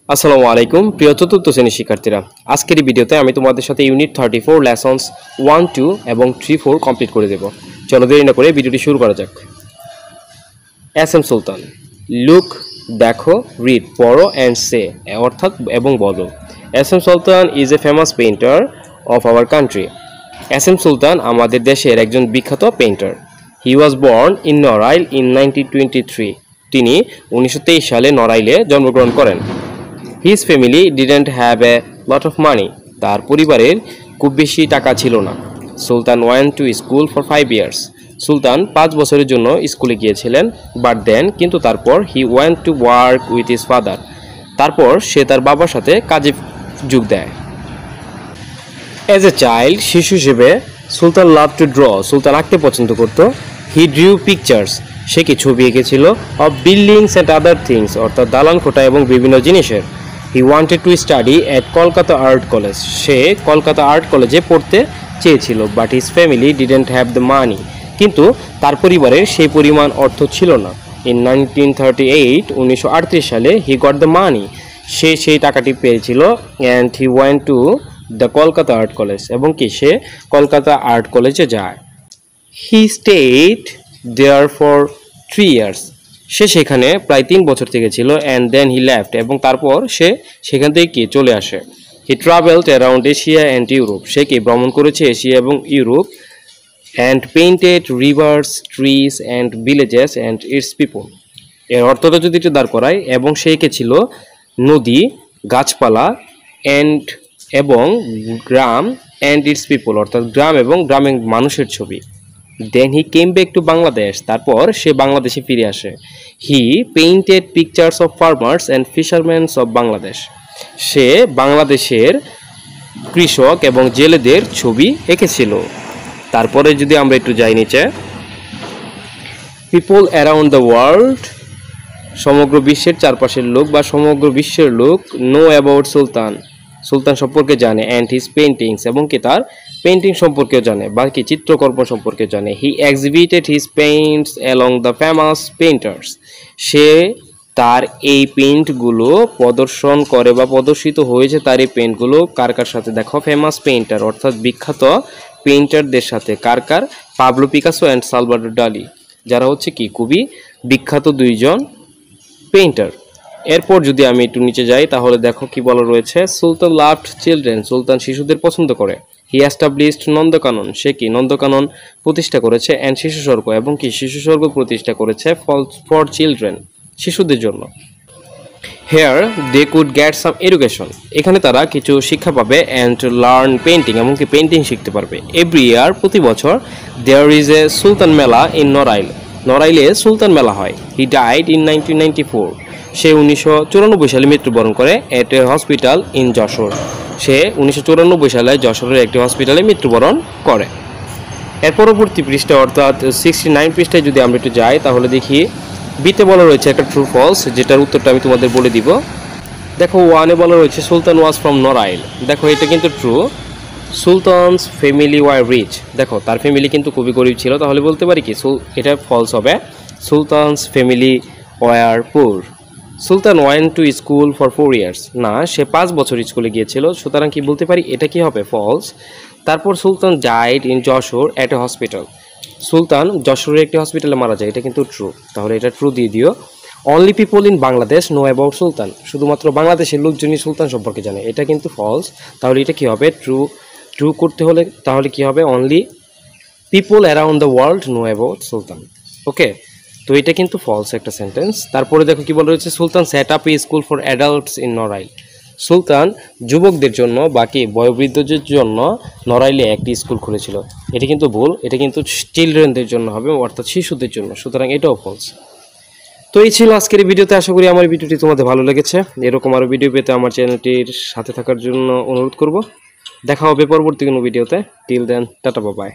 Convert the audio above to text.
আসসালামু আলাইকুম প্রিয় চতুর্থ শ্রেণীর শিক্ষার্থীরা, আজকের এই ভিডিওতে আমি তোমাদের সাথে ইউনিট 34 লেসনস 1, 2 এবং 3, 4 কমপ্লিট করে দেব। চলো দেরি না করে ভিডিওটি শুরু করা যাক। এস এম সুলতান, লুক দেখো, রিড পড়ো, অ্যান্ড সে অর্থাৎ এবং বলো। S M Sultan is a famous painter of our country. S M Sultan আমাদের দেশের একজন বিখ্যাত painter. He was born in Narail in 1923। তিনি 1923 সালে নড়াইলে জন্মগ্রহণ করেন। His family didn't have a lot of money. তার পরিবারের খুব বেশি টাকা ছিল না। সুলতান went to school for 5 years. সুলতান 5 বছরের জন্য স্কুলে গিয়েছিলেন। But then কিন্তু তারপর he went to work with his father. তারপর সে তার বাবার সাথে কাজে যোগ দেয়। As a child, শিশু হিসেবে সুলতান loved to draw. সুলতান আঁকতে পছন্দ করত। He drew pictures. সে কি ছবি এঁকেছিল of buildings and other things, অর্থাৎ দালান কোঠা এবং বিভিন্ন জিনিসের। He wanted to study at Kolkata Art College. Say Kolkata art কলেজে পড়তে চেয়েছিল, but his family didn't have the money. কিন্তু তার পরিবারের সেই পরিমাণ অর্থ ছিল না। In 1938 সালে he got the money. সে সেই টাকাটি পেয়েছিল and he went to the Kolkata Art College. এবং কি সে কলকাতা আর্ট কলেজে যায়। He stayed there for 3 years. সে সেখানে প্রায় 3 বছর থেকে ছিল and then he left. এবং তারপর সে সেখান থেকে কি চলে আসে। He traveled around Asia and Europe. সে কি ভ্রমণ করেছে এশিয়া এবং Europe and painted rivers, trees and villages and its people. এর অর্থটা যদি একটু দাঁড় করায়, এবং সে এঁকেছিল নদী, গাছপালা এবং গ্রাম and its people, অর্থাৎ গ্রাম এবং গ্রামের মানুষের ছবি। Then he came back to Bangladesh. তারপর সে বাংলাদেশে ফিরে আসে। He painted pictures of farmers and fishermen of Bangladesh. সে বাংলাদেশের কৃষক এবং জেলেদের ছবি এঁকেছিল। তারপরে যদি আমরা একটু যাই নিচে, people around the world, সমগ্র বিশ্বের চারপাশের লোক বা সমগ্র বিশ্বের লোক know about সুলতান, সুলতান সম্পর্কে জানে, and his paintings, এবং কি তার পেইন্টিং সম্পর্কেও জানে বা কি চিত্রকর্ম সম্পর্কে জানে। He exhibited his paints along the famous painters. সে তার এই পেইন্টগুলো প্রদর্শন করে বা প্রদর্শিত হয়েছে তার এই পেইন্টগুলো কার কার সাথে, দেখো, ফেমাস পেইন্টার অর্থাৎ বিখ্যাত পেইন্টারদের সাথে। কার কার? পাবলো পিকাসো অ্যান্ড সালভাডর ডালি, যারা হচ্ছে কি খুবই বিখ্যাত দুইজন পেইন্টার। এরপর যদি আমি একটু নিচে যাই তাহলে দেখো কি বলা রয়েছে, সুলতান লাভড চিলড্রেন। সুলতান শিশুদের পছন্দ করে। হি এস্টাবলিশড নন্দকানন। সে কি নন্দকানন প্রতিষ্ঠা করেছে, অ্যান্ড শিশু স্বর্গ, এবং কি শিশু স্বর্গ প্রতিষ্ঠা করেছে ফর চিলড্রেন, শিশুদের জন্য। Here they could get some education. এখানে তারা কিছু শিক্ষা পাবে, অ্যান্ড লার্ন পেইন্টিং, এবং কি পেইন্টিং শিখতে পারবে। এভরি ইয়ার, প্রতি বছর, দেয়ার ইজ এ সুলতান মেলা ইন নড়াইল। নড়াইলে সুলতান মেলা হয়। He died in 1994। সে 1994 সালে মৃত্যুবরণ করে এট এ হসপিটাল ইন যশোর। সে 1994 সালে যশোরের একটি হসপিটালে মৃত্যুবরণ করে। এর পরবর্তী পৃষ্ঠা অর্থাৎ 69 পৃষ্ঠায় যদি আমরা একটু যাই তাহলে দেখি বিতে বলা রয়েছে একটা ট্রু ফলস, যেটার উত্তরটা আমি তোমাদের বলে দিব। দেখো, ওয়ানে বলা রয়েছে সুলতান ওয়াজ ফ্রম নড়াইল। দেখো, এটা কিন্তু true. Sultan's family were rich. দেখো, তার ফ্যামিলি কিন্তু খুবই গরিব ছিল, তাহলে বলতে পারি কি এটা ফলস হবে। Sultans family was poor. Sultan went to school for 4 years। না, সে 5 বছর স্কুলে গিয়েছিল, সুতরাং কি বলতে পারি এটা কি হবে, ফলস। তারপর Sultan died in Jessore at a hospital. Sultan যশোরের একটি হসপিটালে মারা যায়, এটা কিন্তু ট্রু, তাহলে এটা ট্রু দিয়ে দিও। Only people in Bangladesh know about Sultan. শুধুমাত্র বাংলাদেশের লোকজনই সুলতান সম্পর্কে জানে, এটা কিন্তু ফলস, তাহলে এটা কি হবে, ট্রু। ট্রু করতে হলে তাহলে কি হবে, only people around the world know about Sultan. Okay, তো এটা কিন্তু ফলস একটা সেন্টেন্স। তারপরে দেখো কি বলা রয়েছে, Sultan set up a school for adults in Narail. Sultan যুবকদের জন্য বাকি বয়োবৃদ্ধদের জন্য নড়াইলে একটি স্কুল খুলেছিল। এটা কিন্তু ভুল, এটা কিন্তু চিলড্রেনদের জন্য হবে, অর্থাৎ শিশুদের জন্য, সুতরাং এটাও ফলস। তো এই ছিল আজকের এই ভিডিওতে। আশা করি আমার ভিডিওটি তোমাদের ভালো লেগেছে। এরকম আরও ভিডিও পেতে আমার চ্যানেলটির সাথে থাকার জন্য অনুরোধ করব। দেখা হবে পরবর্তী কোনো ভিডিওতে। Till then, tata, bye by.